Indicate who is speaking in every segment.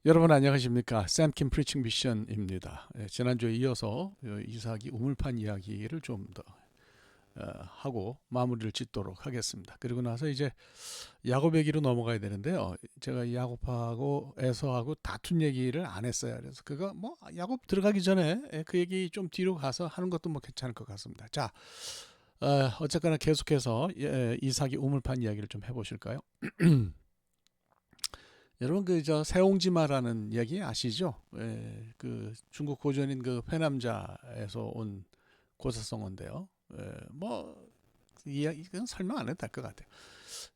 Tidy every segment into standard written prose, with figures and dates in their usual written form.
Speaker 1: 여러분 안녕하십니까? 샘킴 프리칭 미션입니다. 지난주에 이어서 이삭이 우물판 이야기를 좀 더 하고 마무리를 짓도록 하겠습니다. 그리고 나서 이제 야곱 얘기로 넘어가야 되는데요. 제가 야곱하고 에서하고 다툰 얘기를 안 했어요. 그래서 그거 뭐 야곱 들어가기 전에 그 얘기 좀 뒤로 가서 하는 것도 뭐 괜찮을 것 같습니다. 자, 어쨌거나 계속해서 이삭이 우물판 이야기를 좀 해보실까요? 여러분 그 저 세옹지마라는 얘기 아시죠? 그 중국 고전인 그 회남자에서 온 고사성어인데요. 뭐 이야기는 설명 안 해도 될 것 같아요.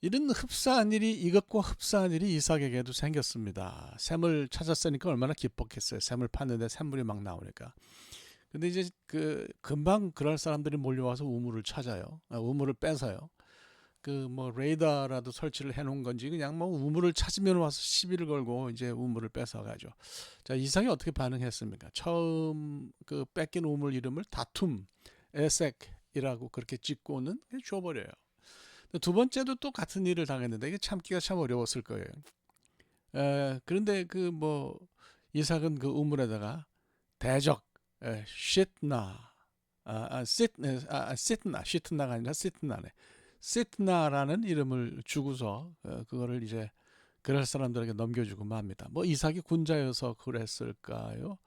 Speaker 1: 이런 흡사한 일이 이것과 흡사한 일이 이삭에게도 생겼습니다. 샘을 찾았으니까 얼마나 기뻤겠어요. 샘을 팠는데 샘물이 막 나오니까. 근데 이제 그 금방 그럴 사람들이 몰려와서 우물을 찾아요. 우물을 뺏어요. 그 뭐 레이더라도 설치를 해놓은 건지 그냥 뭐 우물을 찾으면 와서 시비를 걸고 이제 우물을 뺏어가죠. 자, 이상이 어떻게 반응했습니까? 처음 그 뺏긴 우물 이름을 다툼, 에색이라고 그렇게 짓고는 줘버려요. 두 번째도 또 같은 일을 당했는데 이게 참기가 참 어려웠을 거예요. 그런데 그 뭐 이삭은 그 우물에다가 대적, 쉿나, 쉿나가 아니라 쉿나네. 시트나라는 이름을 주고서 그거를 이제 그럴 사람들에게 넘겨주고 맙니다. 뭐 이삭이 군자여서 그랬을까요?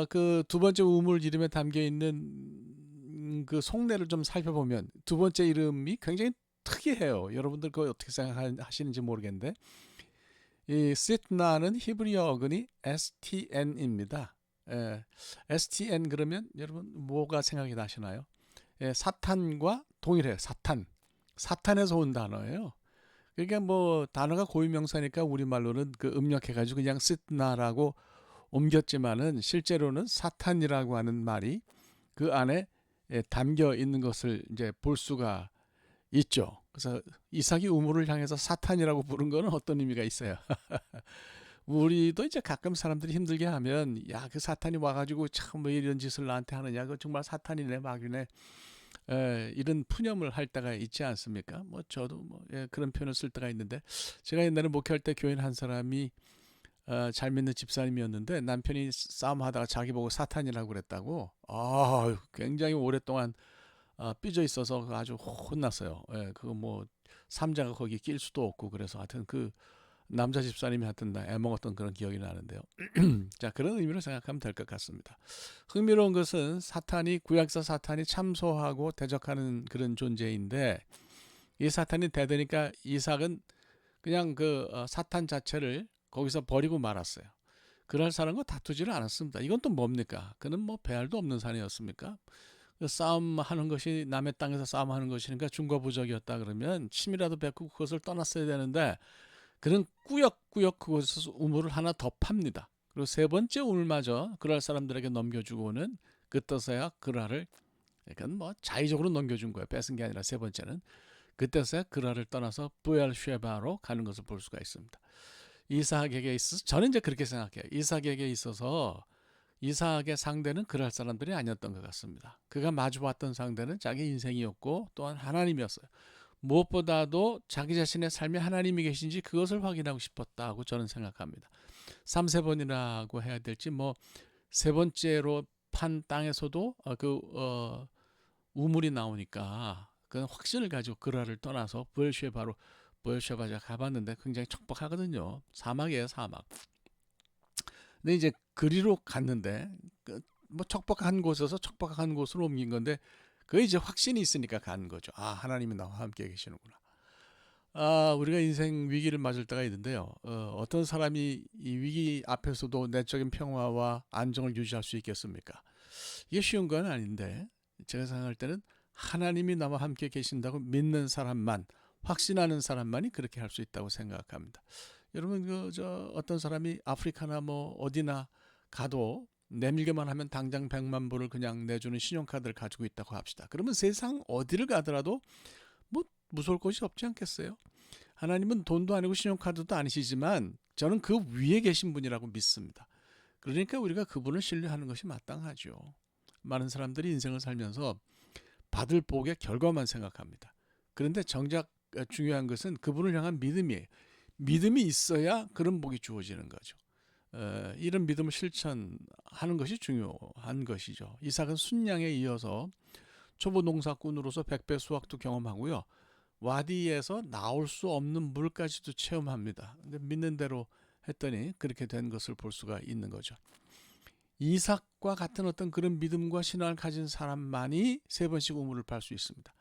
Speaker 1: 그 두 번째 우물 이름에 담겨 있는 그 속내를 좀 살펴보면 두 번째 이름이 굉장히 특이해요. 여러분들 그거 어떻게 생각하시는지 모르겠는데 이 시트나는 히브리어 어근이 STN입니다. STN 그러면 여러분 뭐가 생각이 나시나요? 사탄과 동일해요. 사탄에서 온 단어예요. 그러니까 뭐 단어가 고유명사니까 우리말로는 그 음력해가지고 그냥 쓰나라고 옮겼지만은 실제로는 사탄이라고 하는 말이 그 안에 담겨 있는 것을 이제 볼 수가 있죠. 그래서 이삭이 우물을 향해서 사탄이라고 부른 거는 어떤 의미가 있어요. 우리도 이제 가끔 사람들이 힘들게 하면 야 그 사탄이 와가지고 참 뭐 이런 짓을 나한테 하느냐 그 정말 사탄이네 마귀네 이런 푸념을 할 때가 있지 않습니까? 뭐 저도 뭐 그런 표현을 쓸 때가 있는데 제가 옛날에 목회할 때 교인 한 사람이 잘 믿는 집사님이었는데 남편이 싸움하다가 자기 보고 사탄이라고 그랬다고 굉장히 오랫동안 삐져 있어서 아주 혼났어요. 그거 뭐 삼자가 거기 낄 수도 없고 그래서 하여튼 그 남자 집사님이 하여튼 애먹었던 그런 기억이 나는데요. 자, 그런 의미로 생각하면 될 것 같습니다. 흥미로운 것은 사탄이 구약사 사탄이 참소하고 대적하는 그런 존재인데 이 사탄이 대대니까 이삭은 그냥 그 사탄 자체를 거기서 버리고 말았어요. 그럴 사람과 다투지를 않았습니다. 이건 또 뭡니까? 그는 뭐 배알도 없는 사내였습니까? 그 싸움하는 것이 남의 땅에서 싸움하는 것이니까 중과부적이었다 그러면 침이라도 뱉고 그것을 떠났어야 되는데 그는 꾸역꾸역 그곳에서 우물을 하나 더 팝니다. 그리고 세 번째 우물마저 그랄 사람들에게 넘겨주고는 그때서야 그랄을 그러니까 뭐 자의적으로 넘겨준 거예요. 뺏은 게 아니라 세 번째는 그때서야 그랄을 떠나서 부엘쉐바로 가는 것을 볼 수가 있습니다. 이삭에게 있어서 저는 이제 그렇게 생각해요. 이삭에게 있어서 이삭의 상대는 그랄 사람들이 아니었던 것 같습니다. 그가 마주봤던 상대는 자기 인생이었고 또한 하나님이었어요. 무엇보다도 자기 자신의 삶에 하나님이 계신지 그것을 확인하고 싶었다고 저는 생각합니다. 3세번이라고 해야 될지 뭐 세 번째로 판 땅에서도 우물이 나오니까 그 확신을 가지고 그라를 떠나서 부엘쉐바로 제가 가봤는데 굉장히 척박하거든요. 사막이에요, 사막. 근데 이제 그리로 갔는데 뭐 척박한 곳에서 척박한 곳으로 옮긴 건데 그 이제 확신이 있으니까 간 거죠. 하나님이 나와 함께 계시는구나. 우리가 인생 위기를 맞을 때가 있는데요. 어떤 사람이 이 위기 앞에서도 내적인 평화와 안정을 유지할 수 있겠습니까? 이게 쉬운 건 아닌데 제가 생각할 때는 하나님이 나와 함께 계신다고 믿는 사람만, 확신하는 사람만이 그렇게 할 수 있다고 생각합니다. 여러분 저 어떤 사람이 아프리카나 뭐 어디나 가도 내밀기만 하면 당장 100만 불을 그냥 내주는 신용카드를 가지고 있다고 합시다. 그러면 세상 어디를 가더라도 뭐 무서울 것이 없지 않겠어요? 하나님은 돈도 아니고 신용카드도 아니시지만 저는 그 위에 계신 분이라고 믿습니다. 그러니까 우리가 그분을 신뢰하는 것이 마땅하죠. 많은 사람들이 인생을 살면서 받을 복의 결과만 생각합니다. 그런데 정작 중요한 것은 그분을 향한 믿음이에요. 믿음이 있어야 그런 복이 주어지는 거죠. 이런 믿음을 실천하는 것이 중요한 것이죠. 이삭은 순양에 이어서 초보 농사꾼으로서 백배 수확도 경험하고요. 와디에서 나올 수 없는 물까지도 체험합니다. 근데 믿는 대로 했더니 그렇게 된 것을 볼 수가 있는 거죠. 이삭과 같은 어떤 그런 믿음과 신앙을 가진 사람만이 세 번씩 우물을 팔 수 있습니다.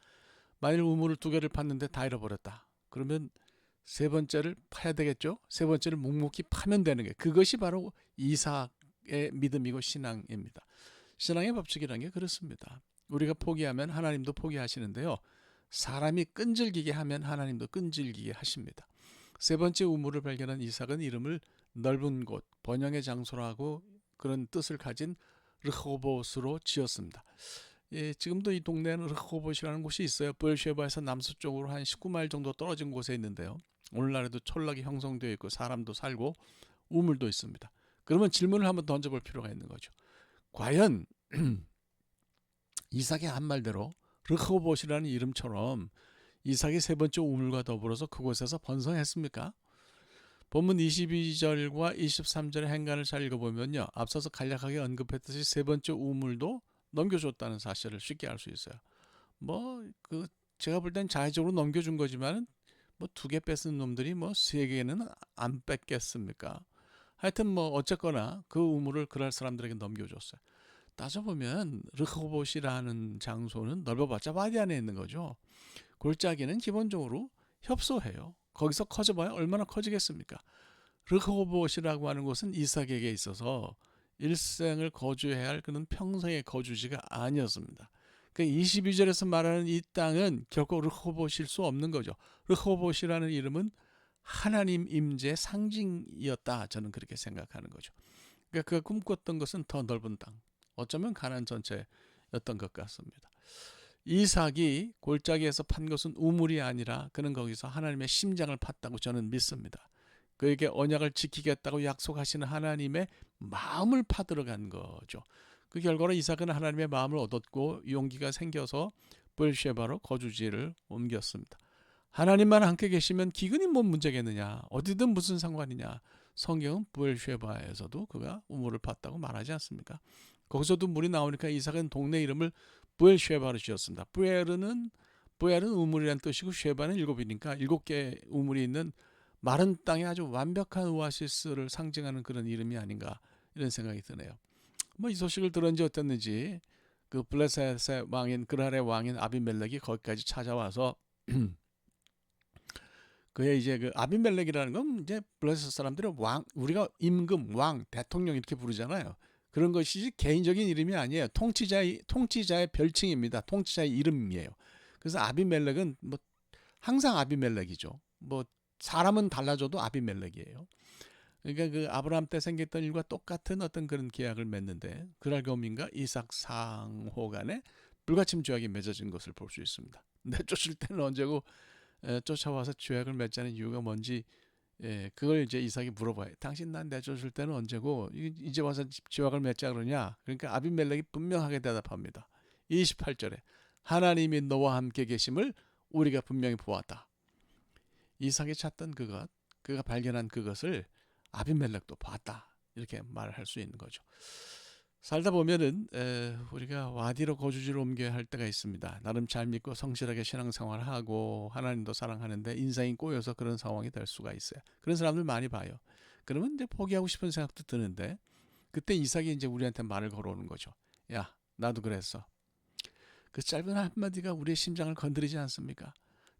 Speaker 1: 만일 우물을 두 개를 팠는데 다 잃어버렸다. 그러면 세 번째를 파야 되겠죠. 세 번째를 묵묵히 파면 되는 게, 그것이 바로 이삭의 믿음이고 신앙입니다. 신앙의 법칙이라는 게 그렇습니다. 우리가 포기하면 하나님도 포기하시는데요. 사람이 끈질기게 하면 하나님도 끈질기게 하십니다. 세 번째 우물을 발견한 이삭은 이름을 넓은 곳, 번영의 장소라고 그런 뜻을 가진 르호봇으로 지었습니다. 예, 지금도 이 동네에는 르호봇이라는 곳이 있어요. 브엘셰바에서 남서쪽으로 한 19마일 정도 떨어진 곳에 있는데요. 오늘날에도 촌락이 형성되어 있고 사람도 살고 우물도 있습니다. 그러면 질문을 한번 던져볼 필요가 있는 거죠. 과연 이삭의 한 말대로 르호봇이라는 이름처럼 이삭이 세 번째 우물과 더불어서 그곳에서 번성했습니까? 본문 22절과 23절의 행간을 잘 읽어보면요. 앞서서 간략하게 언급했듯이 세 번째 우물도 넘겨줬다는 사실을 쉽게 알 수 있어요. 제가 볼 땐 자의적으로 넘겨준 거지만 두 개 뺏은 놈들이 세 개는 안 뺏겠습니까? 하여튼 어쨌거나 그 우물을 그럴 사람들에게 넘겨줬어요. 따져보면 르호봇이라는 장소는 넓어봤자 바디 안에 있는 거죠. 골짜기는 기본적으로 협소해요. 거기서 커져봐야 얼마나 커지겠습니까? 르호봇이라고 하는 곳은 이삭에게 있어서 일생을 거주해야 할 그런 평생의 거주지가 아니었습니다. 그 22절에서 말하는 이 땅은 결코 르호봇일 수 없는 거죠. 르호봇이라는 이름은 하나님 임재의 상징이었다. 저는 그렇게 생각하는 거죠. 그러니까 그가 꿈꿨던 것은 더 넓은 땅, 어쩌면 가나안 전체였던 것 같습니다. 이삭이 골짜기에서 판 것은 우물이 아니라 그는 거기서 하나님의 심장을 팠다고 저는 믿습니다. 그에게 언약을 지키겠다고 약속하시는 하나님의 마음을 파들어간 거죠. 그 결과로 이삭은 하나님의 마음을 얻었고 용기가 생겨서 브엘셰바로 거주지를 옮겼습니다. 하나님만 함께 계시면 기근이 뭔 문제겠느냐, 어디든 무슨 상관이냐. 성경은 브엘셰바에서도 그가 우물을 팠다고 말하지 않습니까? 거기서도 물이 나오니까 이삭은 동네 이름을 브엘셰바로 지었습니다. 브엘은 우물이란 뜻이고 쉐바는 일곱이니까 7개 우물이 있는 마른 땅의 아주 완벽한 오아시스를 상징하는 그런 이름이 아닌가, 이런 생각이 드네요. 이 소식을 들은지 어땠는지 그 블레셋의 왕인 그랄의 왕인 아비멜렉이 거기까지 찾아와서 그의 이제 그 아비멜렉이라는 건 이제 블레셋 사람들의 왕, 우리가 임금, 왕, 대통령 이렇게 부르잖아요. 그런 것이 개인적인 이름이 아니에요. 통치자의 별칭입니다. 통치자의 이름이에요. 그래서 아비멜렉은 항상 아비멜렉이죠. 사람은 달라져도 아비멜렉이에요. 그러니까 그 아브라함 때 생겼던 일과 똑같은 어떤 그런 계약을 맺는데 그랄검인가 이삭 상호 간에 불가침 조약이 맺어진 것을 볼 수 있습니다. 내쫓을 때는 언제고 쫓아와서 조약을 맺자는 이유가 뭔지, 그걸 이제 이삭이 물어봐요. 당신 난 내쫓을 때는 언제고 이제 와서 조약을 맺자 그러냐. 그러니까 아비멜렉이 분명하게 대답합니다. 28절에 하나님이 너와 함께 계심을 우리가 분명히 보았다. 이삭이 찾던 그것, 그가 발견한 그것을 아비멜렉도 봤다. 이렇게 말할 수 있는 거죠. 살다 보면은 우리가 와디로 거주지를 옮겨야 할 때가 있습니다. 나름 잘 믿고 성실하게 신앙생활을 하고 하나님도 사랑하는데 인생이 꼬여서 그런 상황이 될 수가 있어요. 그런 사람들 많이 봐요. 그러면 이제 포기하고 싶은 생각도 드는데 그때 이삭이 이제 우리한테 말을 걸어오는 거죠. 야, 나도 그랬어. 그 짧은 한마디가 우리의 심장을 건드리지 않습니까?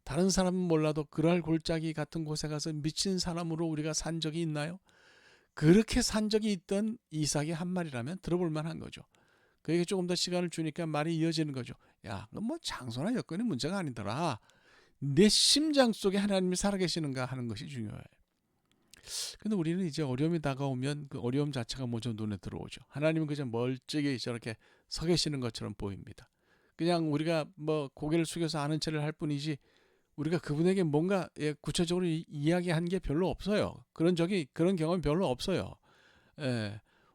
Speaker 1: 다른 사람은 몰라도 그랄 골짜기 같은 곳에 가서 미친 사람으로 우리가 산 적이 있나요? 그렇게 산 적이 있던 이삭의 한 말이라면 들어볼 만한 거죠. 그에게 조금 더 시간을 주니까 말이 이어지는 거죠. 야, 장소나 여건이 문제가 아니더라. 내 심장 속에 하나님이 살아계시는가 하는 것이 중요해요. 근데 우리는 이제 어려움이 다가오면 그 어려움 자체가 먼저 눈에 들어오죠. 하나님은 그저 멀찍이 저렇게 서 계시는 것처럼 보입니다. 그냥 우리가 고개를 숙여서 아는 체를 할 뿐이지 우리가 그분에게 뭔가 구체적으로 이야기한 게 별로 없어요. 그런 경험이 별로 없어요.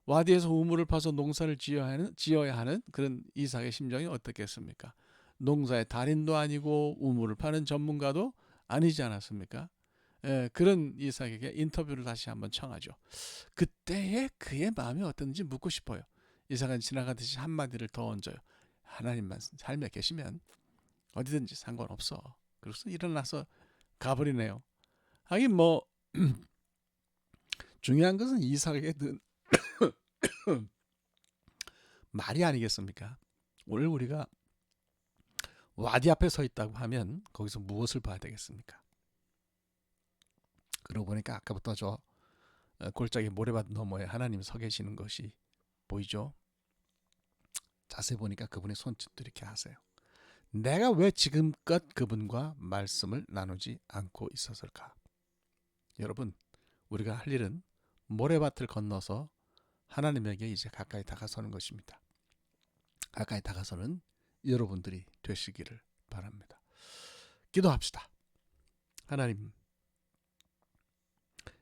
Speaker 1: 와디에서 우물을 파서 농사를 지어야 하는 그런 이삭의 심정이 어떻겠습니까? 농사의 달인도 아니고 우물을 파는 전문가도 아니지 않았습니까? 그런 이삭에게 인터뷰를 다시 한번 청하죠. 그때의 그의 마음이 어떤지 묻고 싶어요. 이삭은 지나가듯이 한마디를 더 얹어요. 하나님만 삶에 계시면 어디든지 상관없어. 그래서 일어나서 가버리네요. 하긴 뭐 중요한 것은 이삭에게 든 말이 아니겠습니까? 오늘 우리가 와디 앞에 서 있다고 하면 거기서 무엇을 봐야 되겠습니까? 그러고 보니까 아까부터 저 골짜기 모래밭 너머에 하나님 서 계시는 것이 보이죠? 자세히 보니까 그분의 손짓도 이렇게 하세요. 내가 왜 지금껏 그분과 말씀을 나누지 않고 있었을까? 여러분, 우리가 할 일은 모래밭을 건너서 하나님에게 이제 가까이 다가서는 것입니다. 가까이 다가서는 여러분들이 되시기를 바랍니다. 기도합시다. 하나님,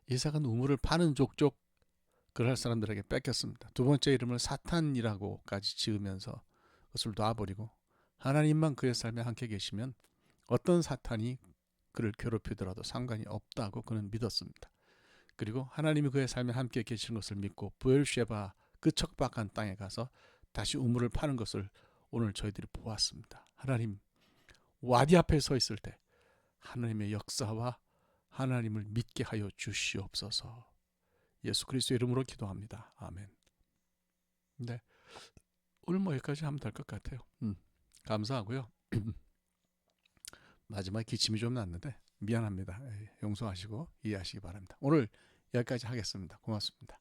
Speaker 1: 이삭은 우물을 파는 족족 그럴 사람들에게 뺏겼습니다. 두 번째 이름을 사탄이라고까지 지으면서 그것을 놔버리고 하나님만 그의 삶에 함께 계시면 어떤 사탄이 그를 괴롭히더라도 상관이 없다고 그는 믿었습니다. 그리고 하나님이 그의 삶에 함께 계시는 것을 믿고 부엘쉐바 그 척박한 땅에 가서 다시 우물을 파는 것을 오늘 저희들이 보았습니다. 하나님, 와디 앞에 서 있을 때 하나님의 역사와 하나님을 믿게 하여 주시옵소서. 예수 그리스도의 이름으로 기도합니다. 아멘. 네, 오늘 뭐 여기까지 하면 될 것 같아요. 감사하고요. 마지막에 기침이 좀 났는데 미안합니다. 용서하시고 이해하시기 바랍니다. 오늘 여기까지 하겠습니다. 고맙습니다.